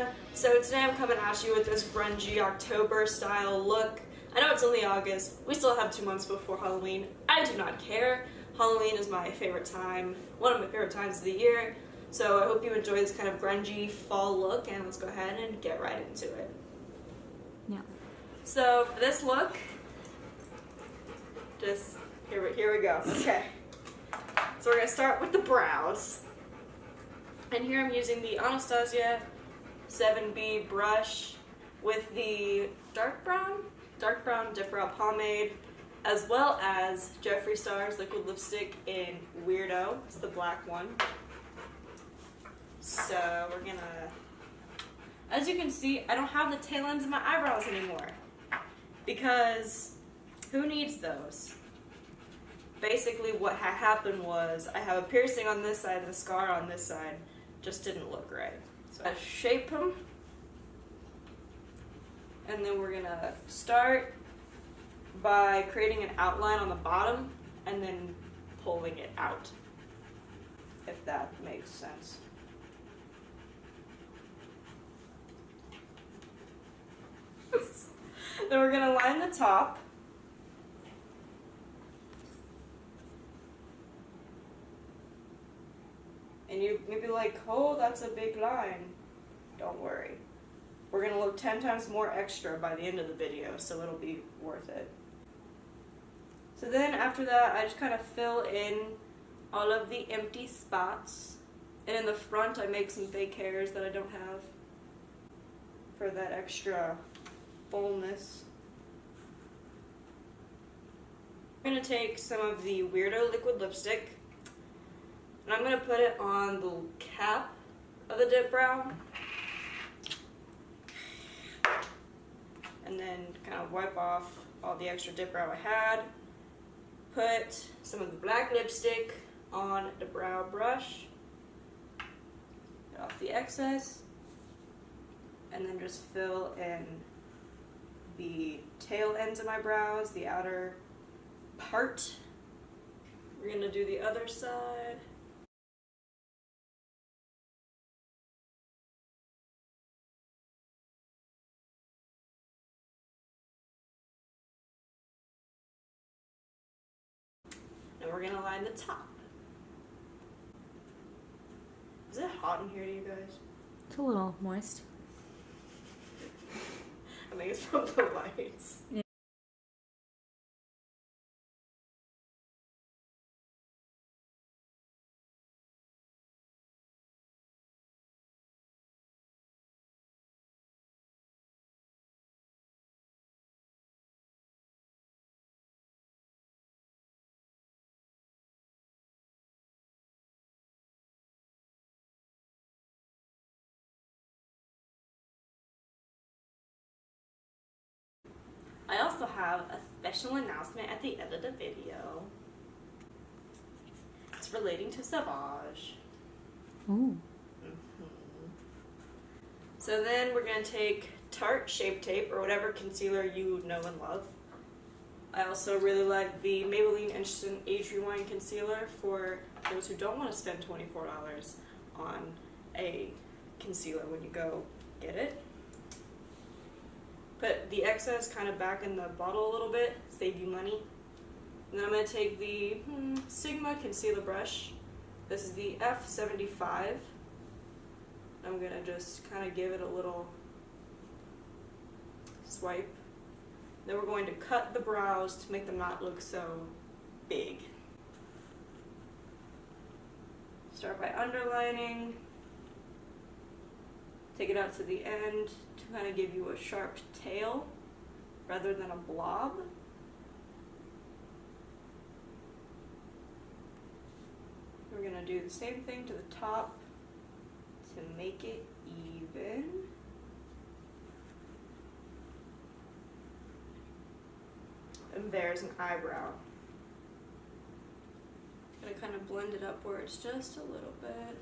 Savannah. So today I'm coming at you with this grungy October style look. I know it's only August. We still have 2 months before Halloween. I do not care. Halloween is my favorite time, one of my favorite times of the year. So I hope you enjoy this kind of grungy fall look, and let's go ahead and get right into it. Yeah. So for this look, just here we go. Okay. So we're gonna start with the brows. And here I'm using the Anastasia 7B brush with the dark brown dip brow pomade, as well as Jeffree Star's liquid lipstick in Weirdo. It's the black one. So we're gonna, as you can see, I don't have the tail ends of my eyebrows anymore because who needs those? Basically what had happened was I have a piercing on this side and a scar on this side. Just didn't look right. So I shape them, and then we're gonna start by creating an outline on the bottom and then pulling it out, if that makes sense. Then we're gonna line the top. And you may be like, oh, that's a big line. Don't worry. We're gonna look 10 times more extra by the end of the video, so it'll be worth it. So then after that, I just kind of fill in all of the empty spots. And in the front, I make some fake hairs that I don't have for that extra fullness. I'm gonna take some of the Weirdo liquid lipstick, and I'm going to put it on the cap of the dip brow. And then kind of wipe off all the extra dip brow I had. Put some of the black lipstick on the brow brush. Get off the excess. And then just fill in the tail ends of my brows, the outer part. We're going to do the other side. And we're gonna line the top. Is it hot in here to you guys? It's a little moist. I think it's from the lights. Yeah. I also have a special announcement at the end of the video. It's relating to Savaj. Ooh. So then we're going to take Tarte Shape Tape, or whatever concealer you know and love. I also really like the Maybelline Instant Age Rewind Concealer for those who don't want to spend $24 on a concealer when you go get it. Put the excess kind of back in the bottle a little bit, save you money. And then I'm going to take the Sigma concealer brush. This is the F75. I'm going to just kind of give it a little swipe. Then we're going to cut the brows to make them not look so big. Start by underlining. Take it out to the end to kind of give you a sharp tail rather than a blob. We're going to do the same thing to the top to make it even. And there's an eyebrow. I'm going to kind of blend it upwards just a little bit.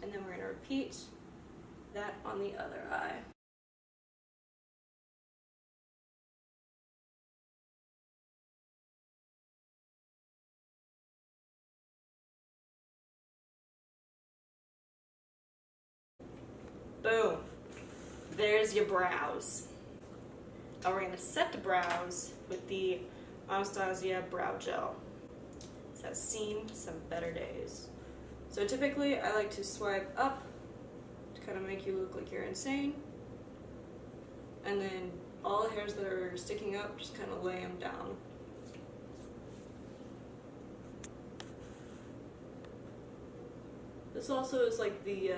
And then we're going to repeat that on the other eye. Boom. There's your brows. Now we're gonna set the brows with the Anastasia Brow Gel. This has seen some better days. So typically I like to swipe up to kind of make you look like you're insane. And then all the hairs that are sticking up, just kind of lay them down. This also is like the,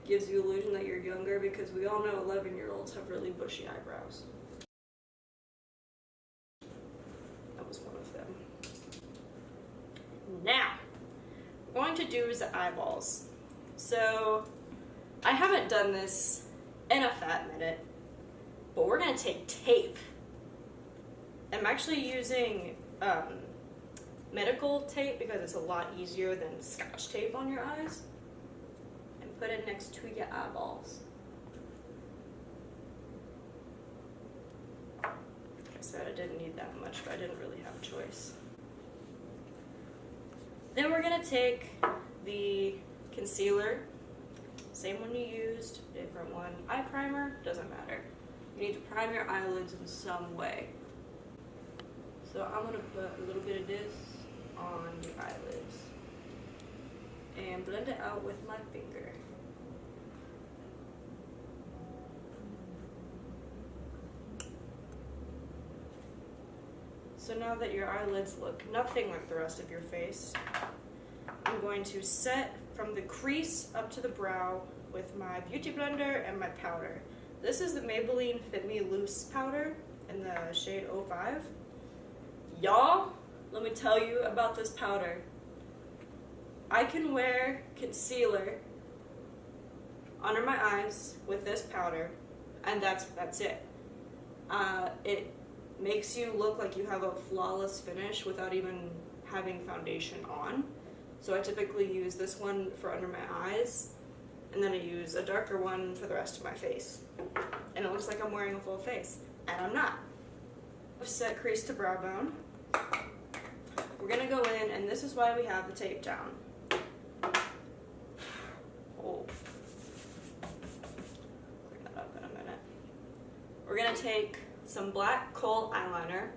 gives you illusion that you're younger, because we all know 11-year-olds have really bushy eyebrows. That was one of them. Now, what we're going to do is the eyeballs. So, I haven't done this in a fat minute, but we're going to take tape. I'm actually using medical tape because it's a lot easier than Scotch tape on your eyes. And put it next to your eyeballs. Like I said, I didn't need that much, but I didn't really have a choice. Then we're going to take the concealer, same one you used, different one. Eye primer, doesn't matter. You need to prime your eyelids in some way. So I'm going to put a little bit of this on the eyelids and blend it out with my finger. So now that your eyelids look nothing like the rest of your face, I'm going to set from the crease up to the brow with my beauty blender and my powder. This is the Maybelline Fit Me Loose powder in the shade 05. Y'all, let me tell you about this powder. I can wear concealer under my eyes with this powder, and that's it. It makes you look like you have a flawless finish without even having foundation on. So I typically use this one for under my eyes, and then I use a darker one for the rest of my face. And it looks like I'm wearing a full face, and I'm not. Set crease to brow bone. We're gonna go in, and this is why we have the tape down. Oh. Clean that up in a minute. We're gonna take some black kohl eyeliner.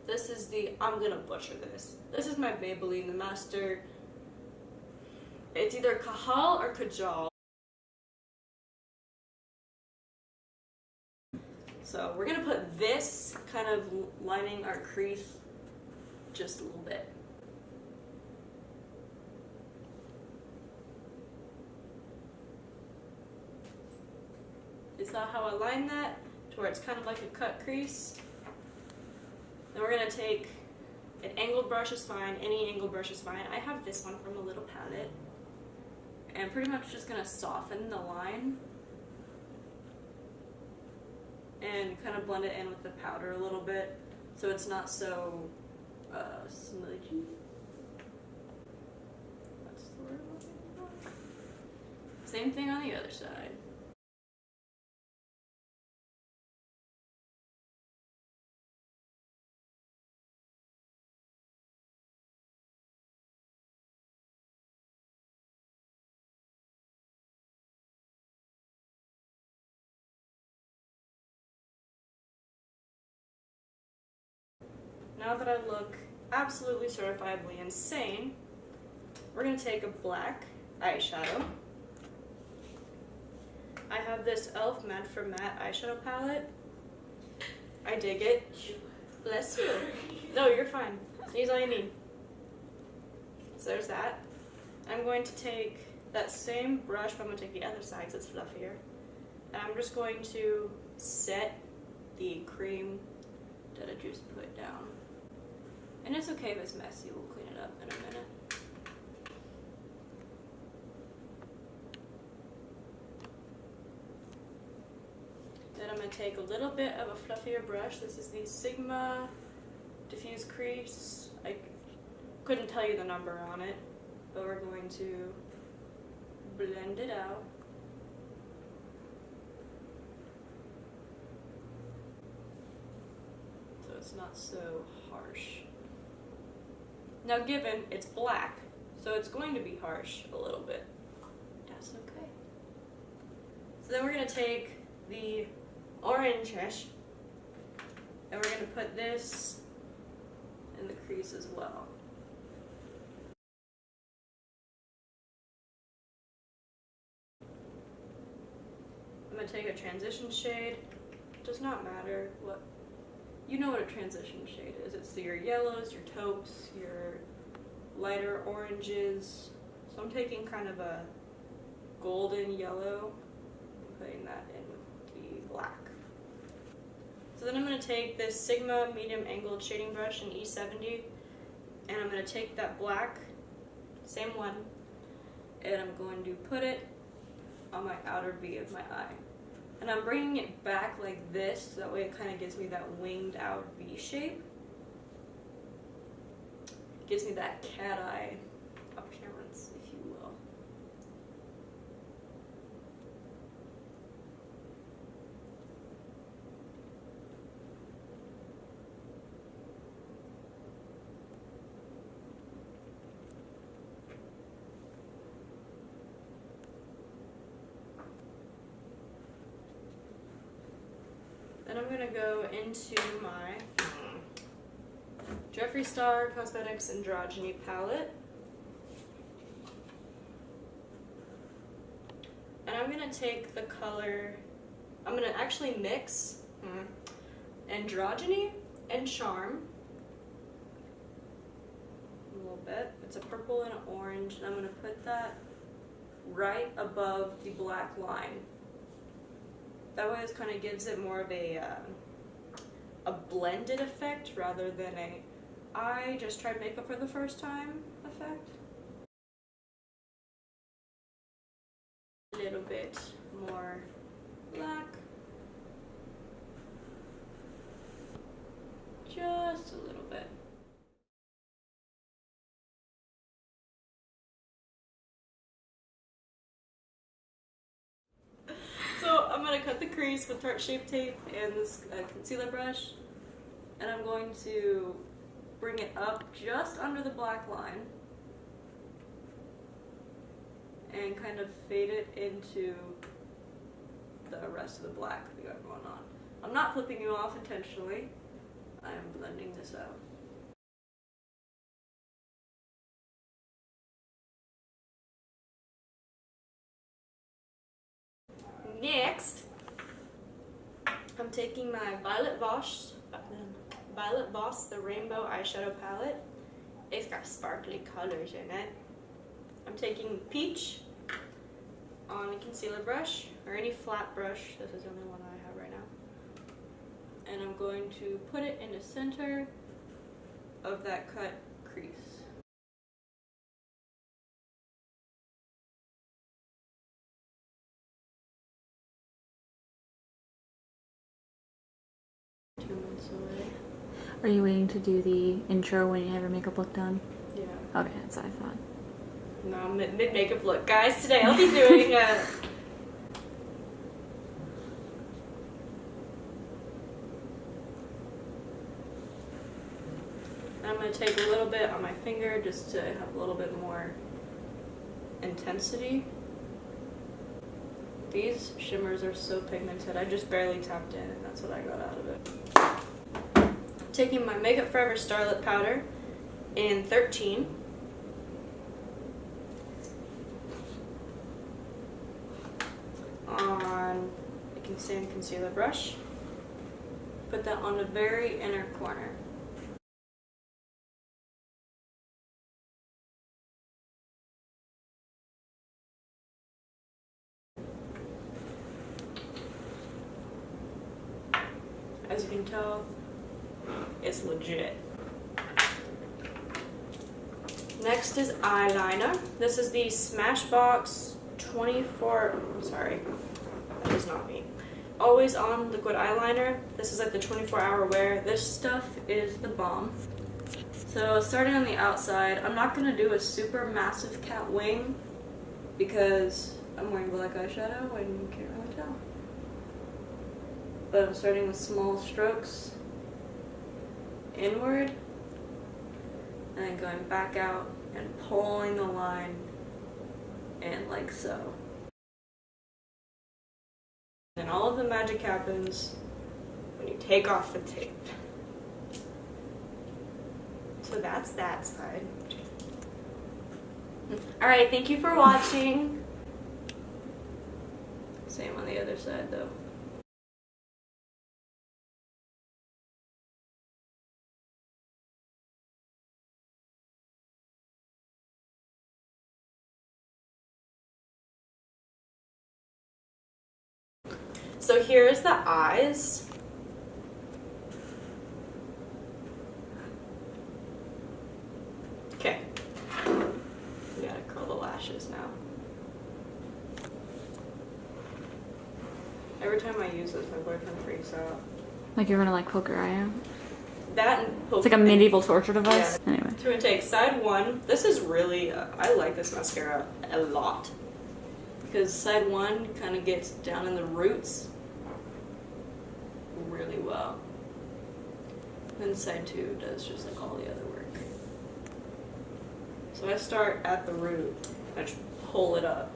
This is the, I'm gonna butcher this. This is my Maybelline, the Master. It's either Kahal or Kajal. So we're gonna put this kind of lining our crease just a little bit. You saw how I lined that to where it's kind of like a cut crease? Then we're gonna take an angled brush is fine, any angled brush is fine. I have this one from a little palette. And pretty much just gonna soften the line and kind of blend it in with the powder a little bit so it's not so smudgy. That's the word I'm looking for. Same thing on the other side. Now that I look absolutely certifiably insane, we're going to take a black eyeshadow. I have this e.l.f. Matte for Matte eyeshadow palette. I dig it. Bless you. No, you're fine. Sneeze all you need. So there's that. I'm going to take that same brush, but I'm going to take the other side because it's fluffier. And I'm just going to set the cream that I just put down. And it's okay if it's messy, we'll clean it up in a minute. Then I'm going to take a little bit of a fluffier brush. This is the Sigma Diffuse Crease. I couldn't tell you the number on it, but we're going to blend it out. So it's not so harsh. Now given it's black, so it's going to be harsh a little bit. That's okay. So then we're going to take the orange-ish and we're going to put this in the crease as well. I'm going to take a transition shade. Does not matter what, you know what a transition shade is. It's your yellows, your taupes, your lighter oranges. So I'm taking kind of a golden yellow and putting that in with the black. So then I'm going to take this Sigma medium angled shading brush in E70 and I'm going to take that black, same one, and I'm going to put it on my outer V of my eye. And I'm bringing it back like this, so that way it kind of gives me that winged out V shape. It gives me that cat eye appearance, if you will. Then I'm going to go into my Jeffree Star Cosmetics Androgyny palette. And I'm going to take the color, I'm going to actually mix Androgyny and Charm a little bit. It's a purple and an orange, and I'm going to put that right above the black line. That way it kind of gives it more of a blended effect rather than a I just tried makeup for the first time effect. A little bit more black. Just a little bit. So I'm going to cut the crease with Tarte Shape Tape and this concealer brush, and I'm going to bring it up just under the black line and kind of fade it into the rest of the black we got going on. I'm not flipping you off intentionally. I am blending this out. Next, I'm taking my Violet Boss, the Rainbow Eyeshadow Palette. It's got sparkly colors in it. I'm taking Peach on a concealer brush, or any flat brush. This is the only one I have right now. And I'm going to put it in the center of that cut crease. Are you waiting to do the intro when you have your makeup look done? Yeah. Okay, that's what I thought. No, mid-makeup look. Guys, today I'll be doing I'm going to take a little bit on my finger just to have a little bit more intensity. These shimmers are so pigmented. I just barely tapped in and that's what I got out of it. Taking my Makeup Forever Starlit Powder in 13. On the same concealer brush. Put that on the very inner corner. As you can tell, it's legit. Next is eyeliner. This is the Smashbox 24, I'm sorry, that is not me. Always On liquid eyeliner. This is like the 24-hour wear. This stuff is the bomb. So starting on the outside, I'm not going to do a super massive cat wing because I'm wearing black eyeshadow and you can't really tell. But I'm starting with small strokes inward and then going back out and pulling the line in like so. And all of the magic happens when you take off the tape. So that's that side. Alright, thank you for watching. Same on the other side though. So here's the eyes. Okay. We gotta curl the lashes now. Every time I use this, my boyfriend freaks out. Like you're gonna like poke your eye out? That and poke. It's like a medieval torture device. Yeah. Anyway. So we're gonna take side one. This is really, I like this mascara a lot. Because side one kind of gets down in the roots really well. Then side two does just like all the other work. So I start at the root, I just pull it up.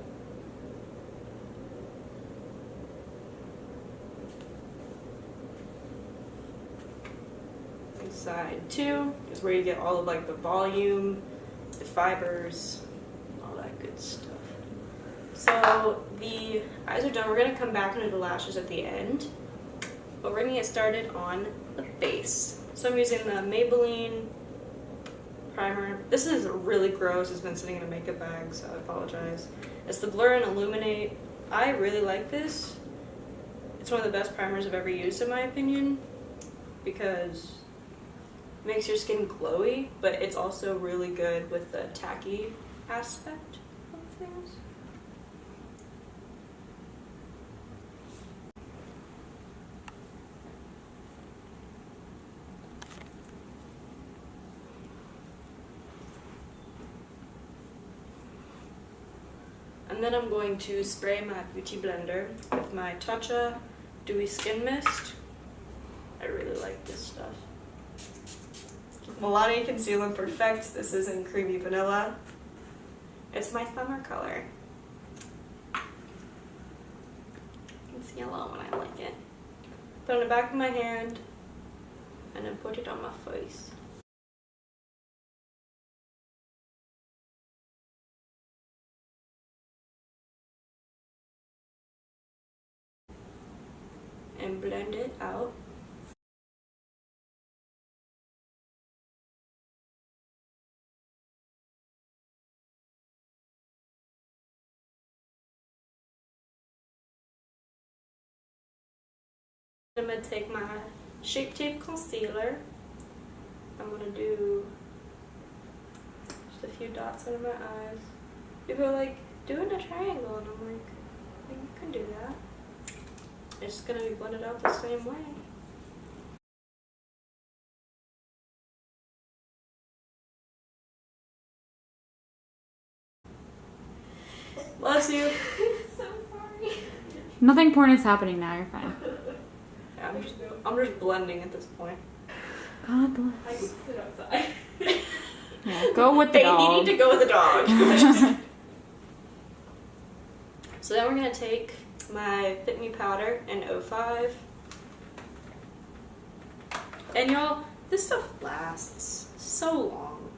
And side two is where you get all of like the volume, the fibers, all that good stuff. So the eyes are done. We're gonna come back into the lashes at the end, but we're gonna get started on the base. So I'm using the Maybelline primer. This is really gross. It's been sitting in a makeup bag, so I apologize. It's the Blur and Illuminate. I really like this. It's one of the best primers I've ever used in my opinion because it makes your skin glowy, but it's also really good with the tacky aspect of things. And then I'm going to spray my beauty blender with my Tatcha Dewy Skin Mist. I really like this stuff. Milani Conceal and Perfect. This is in Creamy Vanilla. It's my summer color. It's yellow and I like it. Put it on the back of my hand and then put it on my face. And blend it out. I'm going to take my Shape Tape Concealer. I'm going to do just a few dots under my eyes. People are like, doing a triangle, and I'm like, you can do that. It's just going to be blended out the same way. Bless you. So sorry. Nothing important is happening now, you're fine. Yeah, I'm just blending at this point. God bless. I can sit outside. Yeah, go with the Hey, dog. you need to go with the dog. So then we're going to take my Fit Me powder in 05. And y'all, this stuff lasts so long.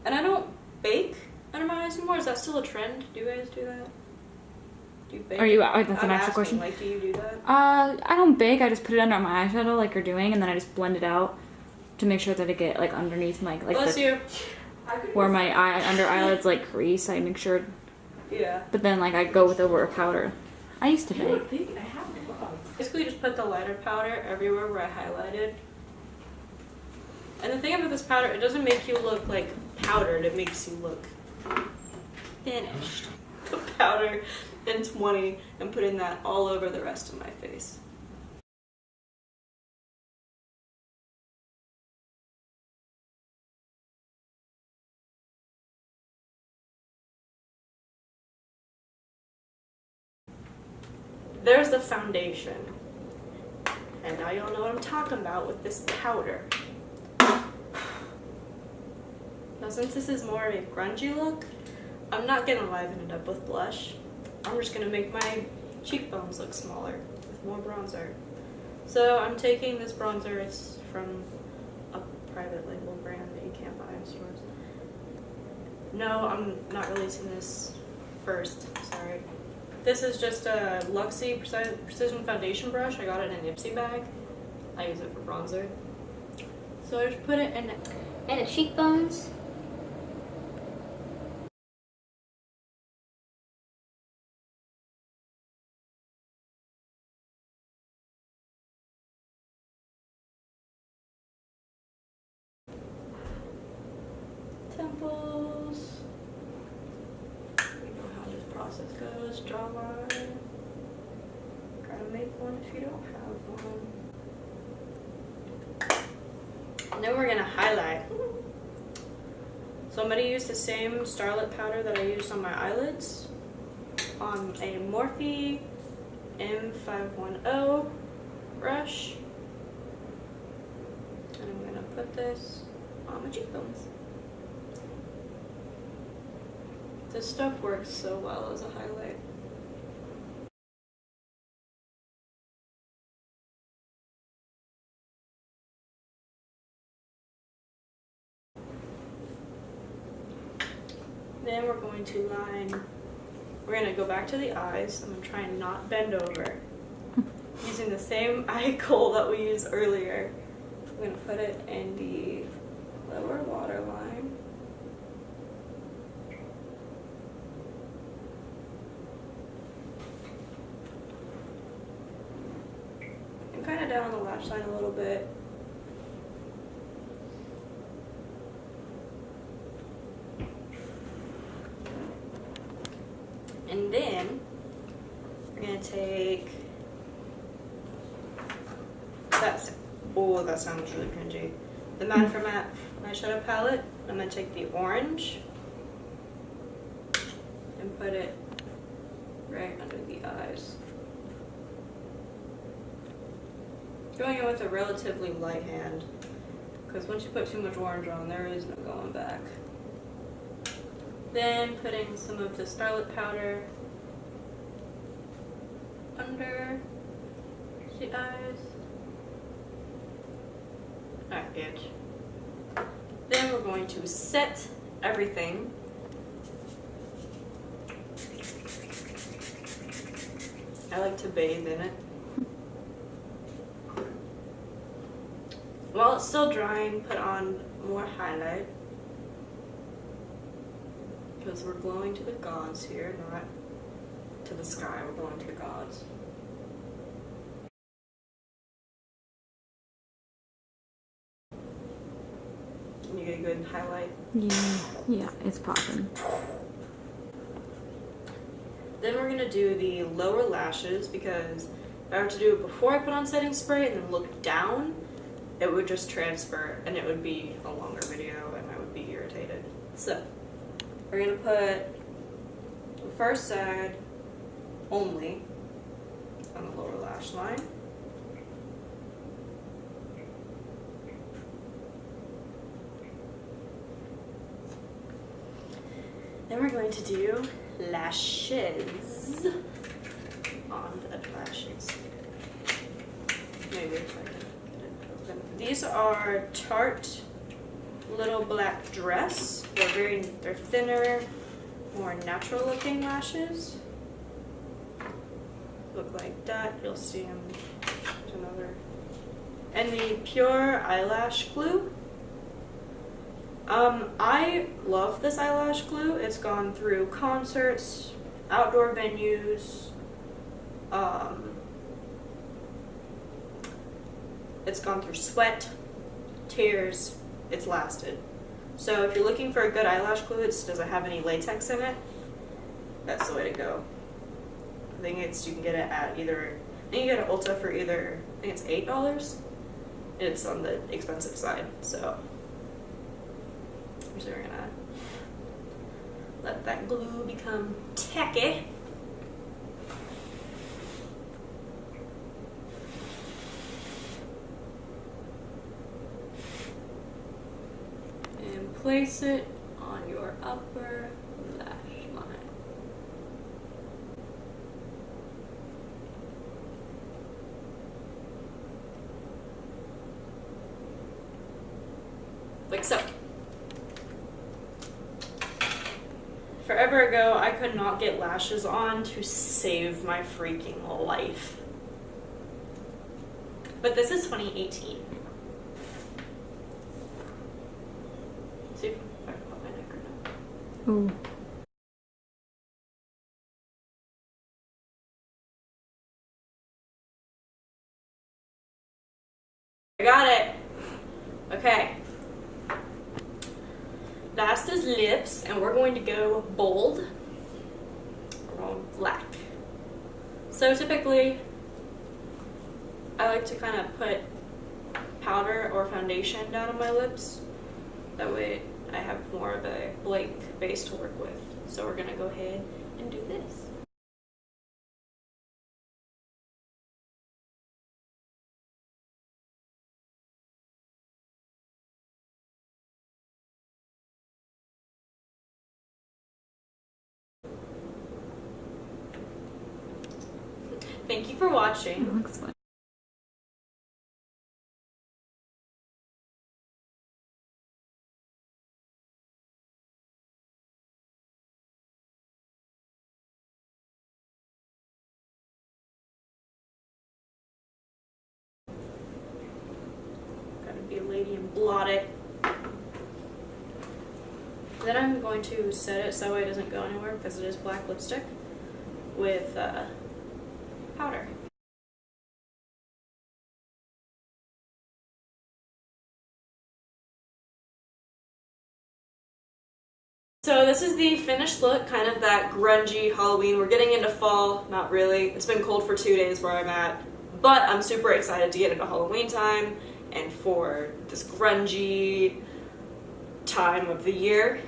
And I don't bake under my eyes anymore. Is that still a trend? Do you guys do that? Do you bake? Are you? That's an I'm actual asking, question. like, do you do that? I don't bake. I just put it under my eyeshadow, like you're doing, and then I just blend it out to make sure that it get like underneath my Bless the, you. where my under eyelids like crease. I make sure, Yeah. but then like I go with over a powder. I used to bake. I have a log. Basically just put the lighter powder everywhere where I highlighted. And the thing about this powder, it doesn't make you look like powdered, it makes you look finished. Put powder in 20 and putting that all over the rest of my face. There's the foundation. And now y'all know what I'm talking about with this powder. Now since this is more of a grungy look, I'm not gonna liven it up with blush. I'm just gonna make my cheekbones look smaller with more bronzer. So I'm taking this bronzer, it's from a private label brand that you can't buy in stores. No, I'm not releasing this first, sorry. This is just a Luxie Precision Foundation brush. I got it in an Ipsy bag. I use it for bronzer. So I just put it in And the cheekbones. temples. You know how this process goes. Draw a line. Gotta make one if you don't have one. And then we're gonna highlight. So I'm gonna use the same Starlit powder that I used on my eyelids on a Morphe M510 brush. And I'm gonna put this on my cheekbones. This stuff works so well as a highlight. Then we're going to line, we're going to go back to the eyes. I'm going to try and not bend over. Using the same eye kohl that we used earlier. I'm going to put it in the lower waterline. And kind of down the lash line a little bit. And then we're gonna take that sounds really cringy. The Matte for Matte eyeshadow palette. I'm gonna take the orange and put it right under the eyes. Going in with a relatively light hand, because once you put too much orange on, there is no going back. Then putting some of the Starlit powder under the eyes. Alright, bitch. Then we're going to set everything. I like to bathe in it. While it's still drying, put on more highlight. Because we're glowing to the gods here, not to the sky, we're glowing to the gods. You get a good highlight? Yeah, it's popping. Then we're gonna do the lower lashes, because if I were to do it before I put on setting spray and then look down, it would just transfer and it would be a longer video and I would be irritated. So, we're gonna put the first side only on the lower lash line. Then we're going to do lashes on the lashes. Maybe if I can get it open. These are Tarte Little Black Dress. They're thinner, more natural looking lashes. Look like that. You'll see them. There's another. And the Pure Eyelash Glue. I love this eyelash glue. It's gone through concerts, outdoor venues. It's gone through sweat, tears. It's lasted. So if you're looking for a good eyelash glue, it doesn't have any latex in it. That's the way to go. I think you can get it at either, I think you get it at Ulta for either, I think it's $8. It's on the expensive side, so we're gonna let that glue become tacky. And place it on your upper lash line. like so. Forever ago, I could not get lashes on to save my freaking life. But this is 2018. See if I can put my neck or not. Ooh. I got it. Okay. Last is lips, and we're going to go bold. We're going black. So typically, I like to kind of put powder or foundation down on my lips. That way I have more of a blank base to work with. So we're gonna go ahead and do this. Thank you for watching. It looks fun. Gotta be a lady and blot it. Then I'm going to set it so it doesn't go anywhere because it is black lipstick with powder. So this is the finished look, kind of that grungy Halloween. We're getting into fall, not really. It's been cold for 2 days where I'm at, but I'm super excited to get into Halloween time and for this grungy time of the year.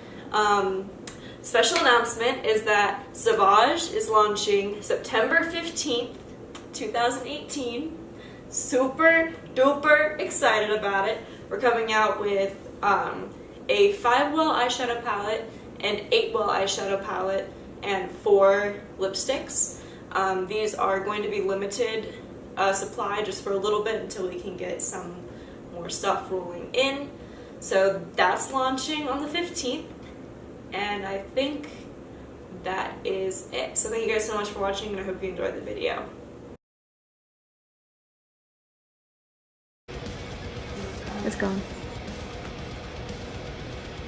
Special announcement is that Savaj is launching September 15th, 2018. Super duper excited about it. We're coming out with a 5-well eyeshadow palette, an 8-well eyeshadow palette, and 4 lipsticks. These are going to be limited supply just for a little bit until we can get some more stuff rolling in. So that's launching on the 15th, and I think that is it. So thank you guys so much for watching, and I hope you enjoyed the video. It's gone.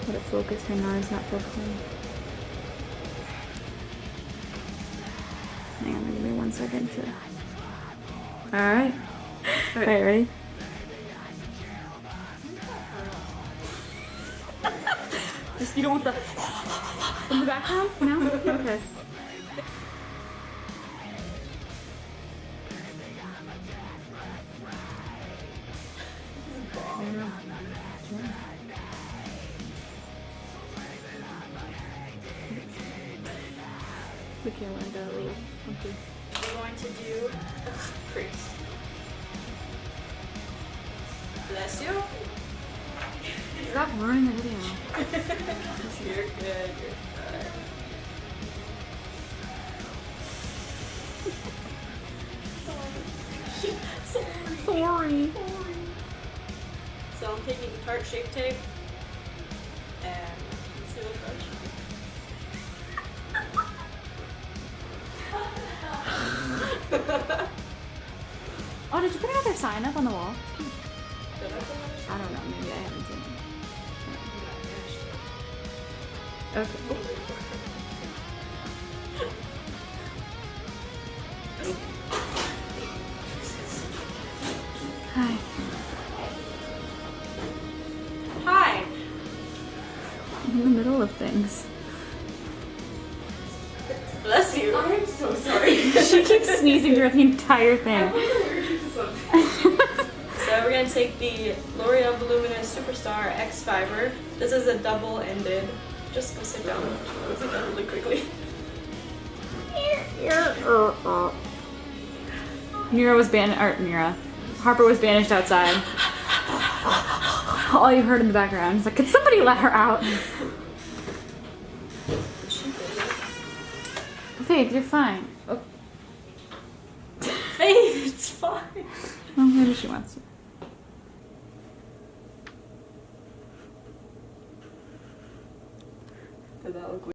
Let it focus. Hang on, it's not focusing. Hang on, give me 1 second to... Alright. Alright, ready? Just, you don't want the... in the background? No? Okay. We can't let that leave. Okay. We're going to do a crease. Bless you. Stop ruining the video. You're good. You're good. Sorry. So I'm taking Tarte Shape Tape and Concealer Brush. Oh, did you put another sign up on the wall? Did I put one? I don't know. Maybe I haven't seen it. Okay. Hi. Hi. I'm in the middle of things. Bless you. I'm so sorry. She keeps sneezing throughout the entire thing. So we're going to take the L'Oreal Voluminous Superstar X Fiber. This is a double-ended. Just go sit down. Go sit down really quickly. Harper was banished outside. All you heard in the background is like, could somebody let her out? Faith, you're fine. Oh, Hey, it's fine. well, maybe she wants to. that look weird.